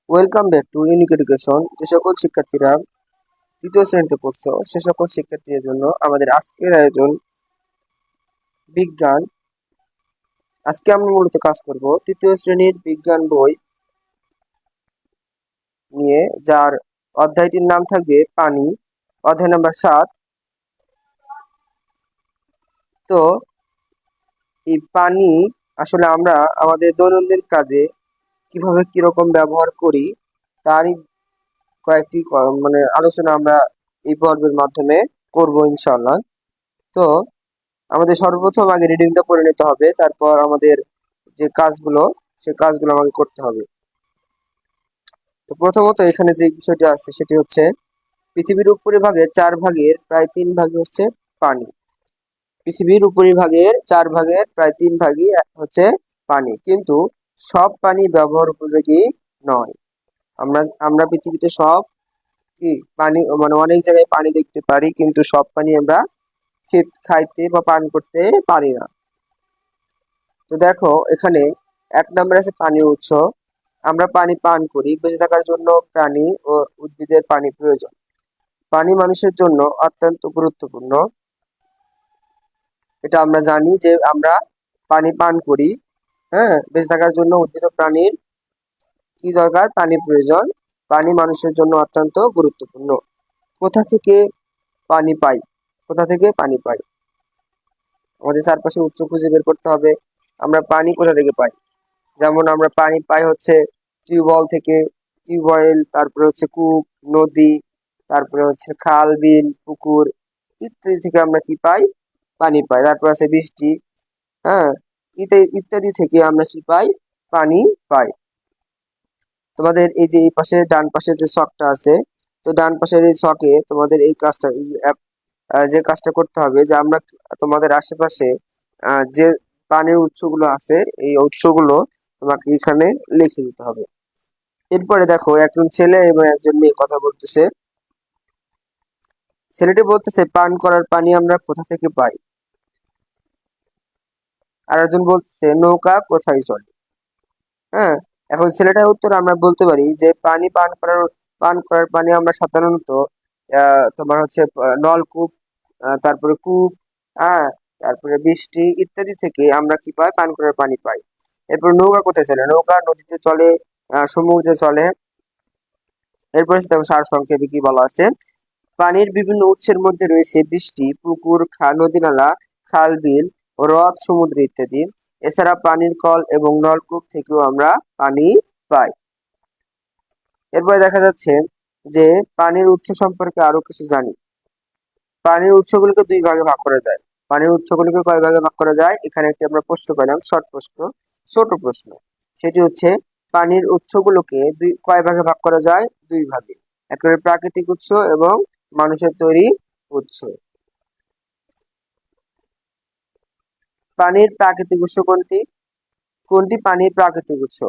Welcome back to unique education. যে সকল শিক্ষার্থীরা তৃতীয় শ্রেণীতে পড়ছো সে সকল শিক্ষার্থীদের জন্য আমাদের আজকের আয়োজন বিজ্ঞান। আজকে আমরা মূলত কাজ করব তৃতীয় শ্রেণীর বিজ্ঞান বই নিয়ে, যার অধ্যায়টির নাম থাকবে পানি, অধ্যায় নাম্বার 7। তো এই পানি আসলে আমরা আমাদের দৈনন্দিন কাজে কিভাবে কিরকম ব্যবহার করি তারই কয়েকটি আলোচনা আমরা এই পর্বের মাধ্যমে করব ইনশাআল্লাহ। তো আমাদের সর্বপ্রথম আগে রিডিংটা করে নিতে হবে, তারপর আমাদের যে কাজগুলো সে কাজগুলো আমাকে করতে হবে। তো প্রথমত এখানে যে বিষয়টি আছে সেটি হচ্ছে পৃথিবীর উপরিভাগে 4 ভাগের প্রায় 3 ভাগই হচ্ছে পানি। পৃথিবীর উপরিভাগের 4 ভাগের প্রায় 3 ভাগই হচ্ছে পানি, কিন্তু সব পানি ব্যবহার উপযোগী নয়। আমরা আমরা পৃথিবীতে সব কি পানি অনেক জায়গায় পানি দেখতে পারি, কিন্তু সব পানি আমরা খাইতে বা পান করতে পারি না। তো দেখো এখানে 1 নম্বরে আছে পানির উৎস। আমরা পানি পান করি, বেঁচে থাকার জন্য প্রাণী ও উদ্ভিদের পানি প্রয়োজন। পানি মানুষের জন্য অত্যন্ত গুরুত্বপূর্ণ। এটা আমরা জানি যে আমরা পানি পান করি। হ্যাঁ, বেঁচে থাকার জন্য উদ্ভিদ ও প্রাণীর কি দরকার? পানি প্রয়োজন। পানি মানুষের জন্য অত্যন্ত গুরুত্বপূর্ণ। কোথা থেকে পানি পাই? কোথা থেকে পানি পাই? আমাদের চারপাশে উৎস খুঁজে বের করতে হবে। আমরা পানি কোথা থেকে পাই? যেমন আমরা পানি পাই হচ্ছে টিউবওয়েল থেকে, টিউবওয়েল, তারপরে হচ্ছে কূপ, নদী, তারপরে হচ্ছে খাল, বিল, পুকুর ইত্যাদি থেকে আমরা কি পাই? পানি পাই। তারপর আছে বৃষ্টি। হ্যাঁ, ইত্যাদি থেকে আমরা কি পাই? পানি পাই। তোমাদের এই যে এই পাশে ডান পাশে যে ছকটা আছে, তো ডান পাশের এই ছকে তোমাদের এই কাজটা যে কাজটা করতে হবে যে আমরা তোমাদের আশেপাশে যে পানির উৎসগুলো আছে এই উৎসগুলো তোমাকে এখানে লিখে দিতে হবে। এরপরে দেখো একজন ছেলে এবং একজন মেয়ে কথা বলতেছে। ছেলেটি বলতেছে পান করার পানি আমরা কোথা থেকে পাই? আর একজন বলতেছে নৌকা কোথায় চলে? হ্যাঁ, এখন ছেলেটার উত্তর আমরা বলতে পারি যে পান করার পানি আমরা সাধারণত তোমার হচ্ছে নলকূপ, তারপরে কূপ, হ্যাঁ, তারপরে বৃষ্টি ইত্যাদি থেকে আমরা কি পাই? পান করার পানি পাই। এরপর নৌকা কোথায় চলে? নৌকা নদীতে চলে, সমুদ্রে চলে। এরপরে দেখো সারসংক্ষেপে কি বলা আছে। পানির বিভিন্ন উৎসের মধ্যে রয়েছে বৃষ্টি, পুকুর, নদী নালা, খাল, বিল, হ্রদ, সমুদ্র ইত্যাদি। এছাড়া পানির কল এবং নলকূপ থেকেও আমরা পানি পাই। এরপরে দেখা যাচ্ছে যে পানির উৎস সম্পর্কে আরো কিছু জানি। পানির উৎসগুলিকে 2 ভাগে ভাগ করা যায়। পানির উৎসগুলিকে কয় ভাগে ভাগ করা যায়? এখানে একটি আমরা প্রশ্ন পেলাম, শর্ট প্রশ্ন, ছোট প্রশ্ন। সেটি হচ্ছে পানির উৎসগুলোকে কয় ভাগে ভাগ করা যায়? 2 ভাগে। একেবারে প্রাকৃতিক উৎস এবং মানুষের তৈরি উৎস। পানির প্রাকৃতিক উৎস কোনটি? কোনটি পানির প্রাকৃতিক উৎস?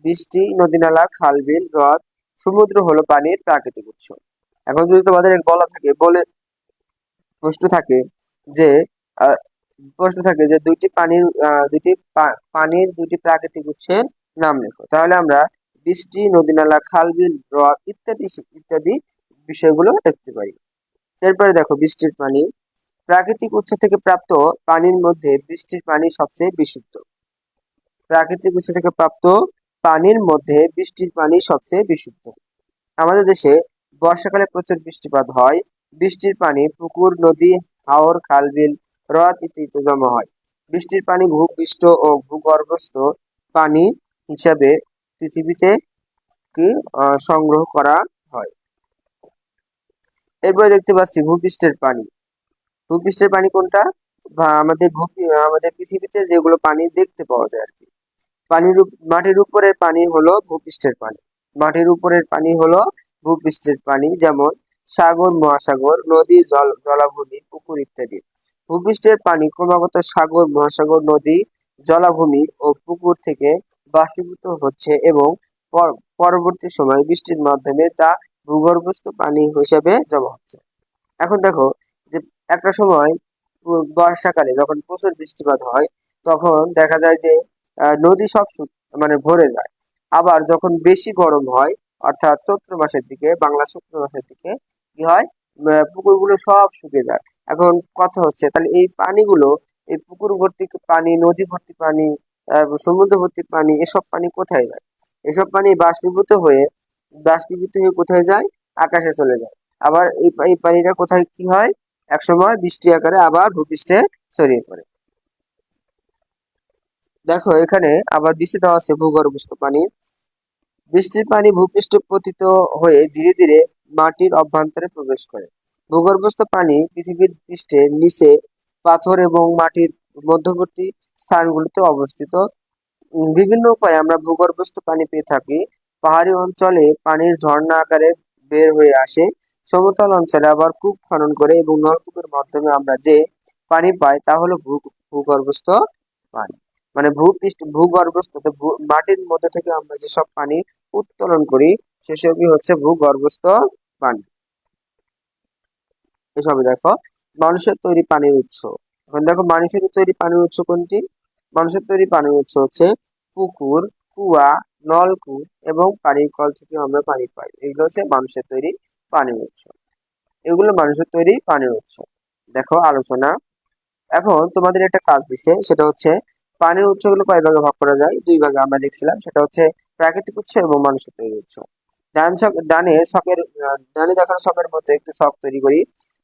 বৃষ্টি, নদী-নালা, খাল, বিল, হ্রদ, সমুদ্র হলো পানির প্রাকৃতিক উৎস। এখন যদি তোমাদের বলা থাকে, প্রশ্ন থাকে যে আহ, পানির দুইটি প্রাকৃতিক উৎসের নাম লেখো, তাহলে আমরা বৃষ্টি, নদী-নালা, খাল, বিল, হ্রদ ইত্যাদি ইত্যাদি বিষয়গুলো লিখতে পারি। এরপরে দেখো বৃষ্টির পানি। প্রাকৃতিক উৎস থেকে প্রাপ্ত পানির মধ্যে বৃষ্টির পানি সবচেয়ে বিশুদ্ধ। প্রাকৃতিক উৎস থেকে প্রাপ্ত পানির মধ্যে বৃষ্টির পানি সবচেয়ে বিশুদ্ধ। আমাদের দেশে বর্ষাকালে প্রচুর বৃষ্টিপাত হয়। বৃষ্টির পানি পুকুর, নদী, হাওর, খাল, বিল, হ্রদ ইত্যাদিতে জমা হয়। বৃষ্টির পানি ভূপৃষ্ঠ ও ভূগর্ভস্থ পানি হিসাবে পৃথিবীতে কি সংগ্রহ করা হয়। এরপরে দেখতে পাচ্ছি ভূপৃষ্ঠের পানি। ভূপৃষ্ঠের পানি কোনটা? আমাদের পৃথিবীতে যেগুলো পানি দেখতে পাওয়া যায় আর কি। মাটির উপরের পানি হলো ভূপৃষ্ঠের পানি। মাটির উপরের পানি হলো ভূপৃষ্ঠের পানি, যেমন সাগর, মহাসাগর, নদী, জলাভূমি, পুকুর ইত্যাদি। ভূপৃষ্ঠের পানি ক্রমাগত সাগর, মহাসাগর, নদী, জলাভূমি ও পুকুর থেকে বাষ্পীভূত হচ্ছে এবং পরবর্তী সময় বৃষ্টির মাধ্যমে তা ভূগর্ভস্থ পানি হিসেবে জমা হচ্ছে। এখন দেখো যে একটা সময় বর্ষাকালে যখন প্রচুর বৃষ্টিপাত হয়, তখন দেখা যায় যে নদী সব ভরে যায়। আবার যখন বেশি গরম হয়, অর্থাৎ চৈত্র মাসের দিকে, বাংলা চৈত্র মাসের দিকে কি হয়, পুকুরগুলো সব শুকিয়ে যায়। এখন কথা হচ্ছে তাহলে এই পানিগুলো, এই পুকুর ভর্তি পানি, নদী ভর্তি পানি, সমুদ্র ভর্তি পানি, এসব পানি কোথায় যায়? এসব পানি বাষ্পীভূত হয়ে কোথায় যায়? আকাশে চলে যায়। আবার এই পানিটা কোথায় কি হয়, একসময় বৃষ্টি আকারে আবার ভূপৃষ্ঠে ছড়িয়ে পড়ে। দেখো এখানে আবার বৃষ্টি দেওয়া আছে ভূগর্ভস্থ পানি। বৃষ্টির পানি ভূপৃষ্ঠে পতিত হয়ে ধীরে ধীরে মাটির অভ্যন্তরে প্রবেশ করে। ভূগর্ভস্থ পানি পৃথিবীর পৃষ্ঠের নিচে পাথর এবং মাটির মধ্যবর্তী স্থানগুলিতে অবস্থিত। বিভিন্ন উপায়ে আমরা ভূগর্ভস্থ পানি পেয়ে থাকি। পাহাড়ি অঞ্চলে পানির ঝর্ণা আকারে বের হয়ে আসে। সমতল অঞ্চলে আবার কূপ খনন করে এবং নলকূপের মাধ্যমে আমরা যে পানি পাই তা হলো ভূগর্ভস্থ পানি। মানে ভূগর্ভস্থ মাটির মধ্যে থেকে আমরা যেসব পানি উত্তোলন করি সেসবই হচ্ছে ভূগর্ভস্থ পানি। এসবই দেখো মানুষের তৈরি পানির উৎস। এখন দেখো মানুষের তৈরি পানির উৎস কোনটি? মানুষের তৈরি পানির উৎস হচ্ছে পুকুর, কুয়া, নলকূপ এবং পানির কল থেকে আমরা পানি পাই। এগুলো হচ্ছে মানুষের তৈরি পানির উৎস। এগুলো মানুষের তৈরি পানির উৎস। দেখো আলোচনা। এখন তোমাদের একটা কাজ দিছে, সেটা হচ্ছে পানির উৎসগুলো কয় ভাগে ভাগ করা যায়? দুই ভাগে আমরা দেখছিলাম, সেটা হচ্ছে প্রাকৃতিক উৎস এবং মানুষের তৈরি উৎস। ডানে দেখানো ছকের মধ্যে একটি ছক তৈরি করি।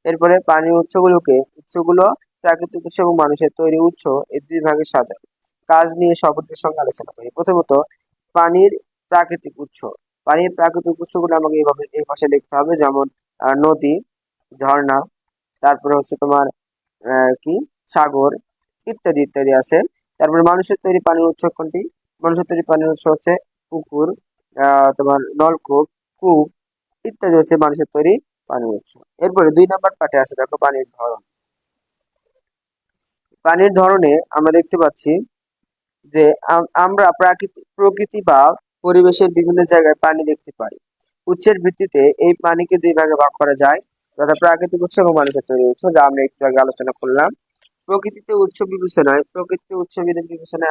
এরপরে পানির উৎসগুলো প্রাকৃতিক উৎস এবং মানুষের তৈরি উৎস, এই দুই ভাগে সাজাই। কাজ নিয়ে সফলতার সঙ্গে আলোচনা করি। প্রথমত পানির প্রাকৃতিক উৎস। পানির প্রাকৃতিক উৎসগুলো আমাকে এইভাবে এই পাশে লিখতে হবে, যেমন নদী, ঝর্ণা, তারপরে হচ্ছে তোমার কি সাগর, ইত্যাদি ইত্যাদি আছে। তারপরে মানুষের তৈরি পানির উৎস কোনটি? মানুষের তৈরি পানির উৎস হচ্ছে পুকুর, তোমার নলকূপ, কূপ ইত্যাদি হচ্ছে মানুষের তৈরি পানির উৎস। এরপরে 2 নম্বর পার্টে আছে, দেখো পানির ধরন। পানির ধরনে আমরা দেখতে পাচ্ছি যে আমরা প্রকৃতি বা পরিবেশের বিভিন্ন জায়গায় পানি দেখতে পাই। উৎসের ভিত্তিতে এই পানিকে দুই ভাগে ভাগ করা যায়, তথা প্রাকৃতিক উৎস এবং মানুষের তৈরি উৎস, যা আমরা একটু আগে আলোচনা করলাম। প্রকৃতিতে উৎস বিবেচনায়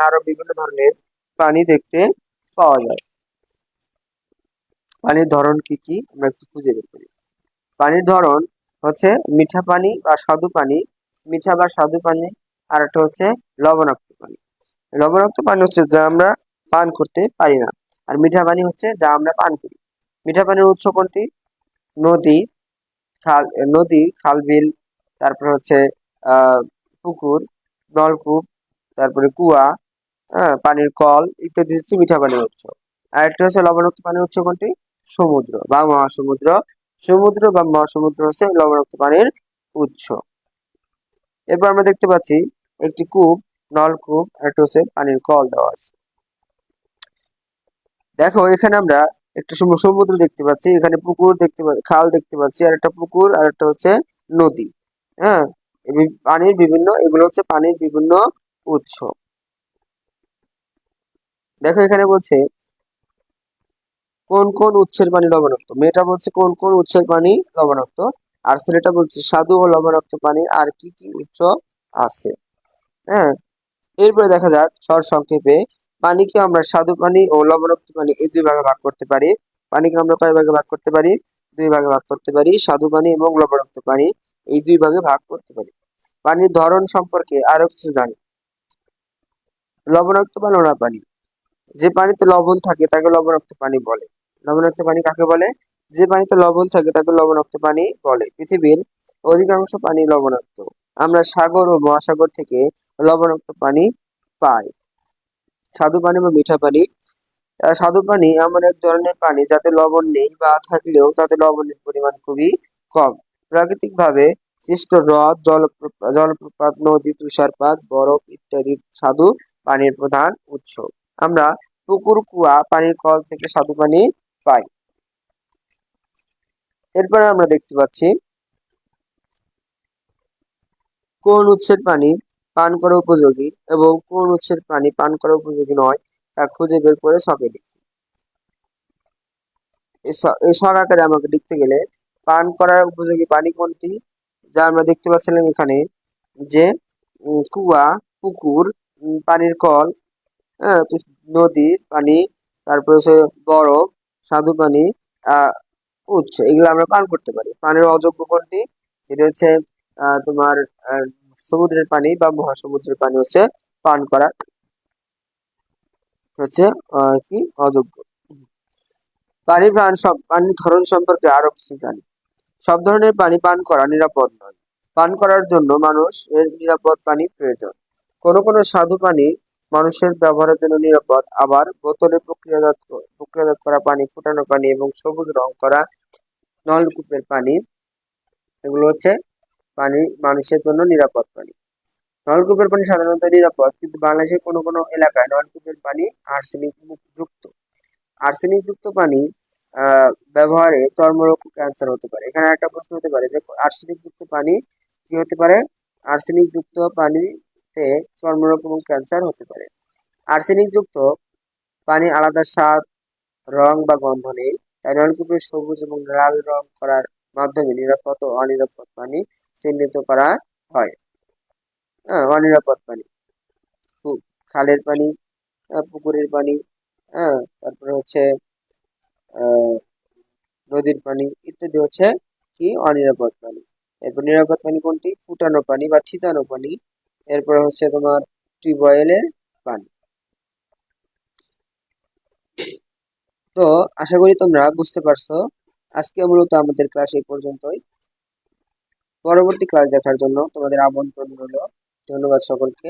আরো বিভিন্ন ধরনের পানি দেখতে পাওয়া যায়। পানির ধরন কি কি আমরা একটু খুঁজে বের করি। পানির ধরন হচ্ছে মিঠা পানি বা স্বাদু পানি, মিঠা বা স্বাদু পানি, আর একটা হচ্ছে লবণাক্ত পানি। লবণাক্ত পানি হচ্ছে যা আমরা পান করতে পারি না, আর মিঠা পানি হচ্ছে যা আমরা পান করি। মিঠা পানির উৎস কোনটি? নদী, খাল, খাল বিল, তারপরে হচ্ছে আহ পুকুর, নলকূপ, তারপরে কুয়া, পানির কল ইত্যাদি হচ্ছে মিঠা পানির উৎস। আর একটা হচ্ছে লবণাক্ত পানির উৎস কোনটি? সমুদ্র বা মহাসমুদ্র। সমুদ্র বা মহাসমুদ্র হচ্ছে লবণাক্ত পানির উৎস। এরপর আমরা দেখতে পাচ্ছি একটি কূপ, নলকূপ, আর একটা হচ্ছে পানির কল দেওয়া আছে। দেখো এখানে আমরা একটা সমুদ্র দেখতে পাচ্ছি, এখানে পুকুর দেখতে পাচ্ছি, খাল দেখতে পাচ্ছি, আর একটা পুকুর, আর একটা হচ্ছে নদী। হ্যাঁ, এগুলো হচ্ছে পানির বিভিন্ন উৎস। দেখো এখানে বলছে কোন কোন উৎসের পানি লবণাক্ত। মেয়েটা বলছে কোন কোন উৎসের পানি লবণাক্ত, আর ছেলেটা বলছে স্বাদু ও লবণাক্ত পানি আর কি কি উৎস আছে। হ্যাঁ, এরপরে দেখা যাক সংক্ষেপে পানিকে আমরা স্বাদু পানি ও লবণাক্ত পানি এই দুই ভাগে ভাগ করতে পারি। পানিকে আমরা কয় ভাগে ভাগ করতে পারি? দুই ভাগে ভাগ করতে পারি, স্বাদু পানি এবং লবণাক্ত পানি এই দুই ভাগে ভাগ করতে পারি। পানির ধরন সম্পর্কে আরো কিছু জানি। লবণাক্ত বা নোনা পানি, যে পানিতে লবণ থাকে তাকে লবণাক্ত পানি বলে। লবণাক্ত পানি কাকে বলে? যে পানিতে লবণ থাকে তাকে লবণাক্ত পানি বলে। পৃথিবীর অধিকাংশ পানি লবণাক্ত। আমরা সাগর ও মহাসাগর থেকে লবণাক্ত পানি পাই। স্বাদু পানি বা মিঠা পানি। স্বাদু পানি এমন এক ধরনের পানি যাতে লবণ নেই বা থাকলেও তাতে লবণের পরিমাণ খুবই কম। প্রাকৃতিকভাবে সৃষ্ট হ্রদ, জলপ্রপাত, নদী, তুষারপাত, বরফ ইত্যাদি স্বাদু পানির প্রধান উৎস। আমরা পুকুর, কুয়া, পানির কল থেকে স্বাদু পানি পাই। এরপরে আমরা দেখতে পাচ্ছি কোন উৎসের পানি পান করা উপযোগী এবং কোন উৎসের পানি পান করা উপযোগী নয় তা খুঁজে বের করে ছকে লিখি। এই ছক আকারে আমাকে লিখতে গেলে পান করার উপযোগী পানি কোনটি, যা আমরা দেখতে পাচ্ছিলাম এখানে, যে কুয়া, পুকুর, পানির কল, হ্যাঁ, নদীর পানি, তারপর হচ্ছে বরফ, স্বাদু পানি, আহ উৎস, এগুলো আমরা পান করতে পারি। পানির অযোগ্য কোনটি? সেটা হচ্ছে তোমার সমুদ্রের পানি বা মহাসমুদ্রের পানি হচ্ছে পান করা হচ্ছে কি অযোগ্য। পানির ধরন সম্পর্কে আরো কিছু জানি। সব ধরনের পানি পান করা নিরাপদ নয়। পান করার জন্য মানুষের নিরাপদ পানি প্রয়োজন। কোনো কোনো স্বাদু পানি মানুষের ব্যবহারের জন্য নিরাপদ, আবার বোতলে প্রক্রিয়াজাত করা পানি, ফুটানো পানি এবং সবুজ রং করা নলকূপের পানি, এগুলো হচ্ছে পানি মানুষের জন্য নিরাপদ পানি। নলকূপের পানি সাধারণত নিরাপদ, কিন্তু বাংলাদেশের কোনো কোনো এলাকায় নলকূপের পানি আর্সেনিক যুক্ত। আর্সেনিক যুক্ত পানি ব্যবহারে চর্মরোগ ও ক্যান্সার হতে পারে। এখানে একটা প্রশ্ন হতে পারে যে আর্সেনিক যুক্ত পানি কি হতে পারে? আর্সেনিক যুক্ত পানিতে চর্মরোগ এবং ক্যান্সার হতে পারে। আর্সেনিক যুক্ত পানি আলাদা স্বাদ, রং বা গন্ধ নেই, তাই নলকূপের সবুজ এবং লাল রং করার মাধ্যমে নিরাপদ ও অনিরাপদ পানি চিহ্নিত করা হয়। অনিরাপদ পানি, খালের পানি, পুকুরের পানি, তারপরে হচ্ছে আহ নদীর পানি ইত্যাদি হচ্ছে কি অনিরাপদ পানি। এরপর নিরাপদ পানি কোনটি? ফুটানো পানি বা থিতানো পানি। এরপর হচ্ছে তোমার টিউবওয়েলের পানি। তো আশা করি তোমরা বুঝতে পারছো। আজকে মূলত আমাদের ক্লাস এই পর্যন্তই। পরবর্তী ক্লাস দেখার জন্য তোমাদের আমন্ত্রণ রইল। ধন্যবাদ সকলকে।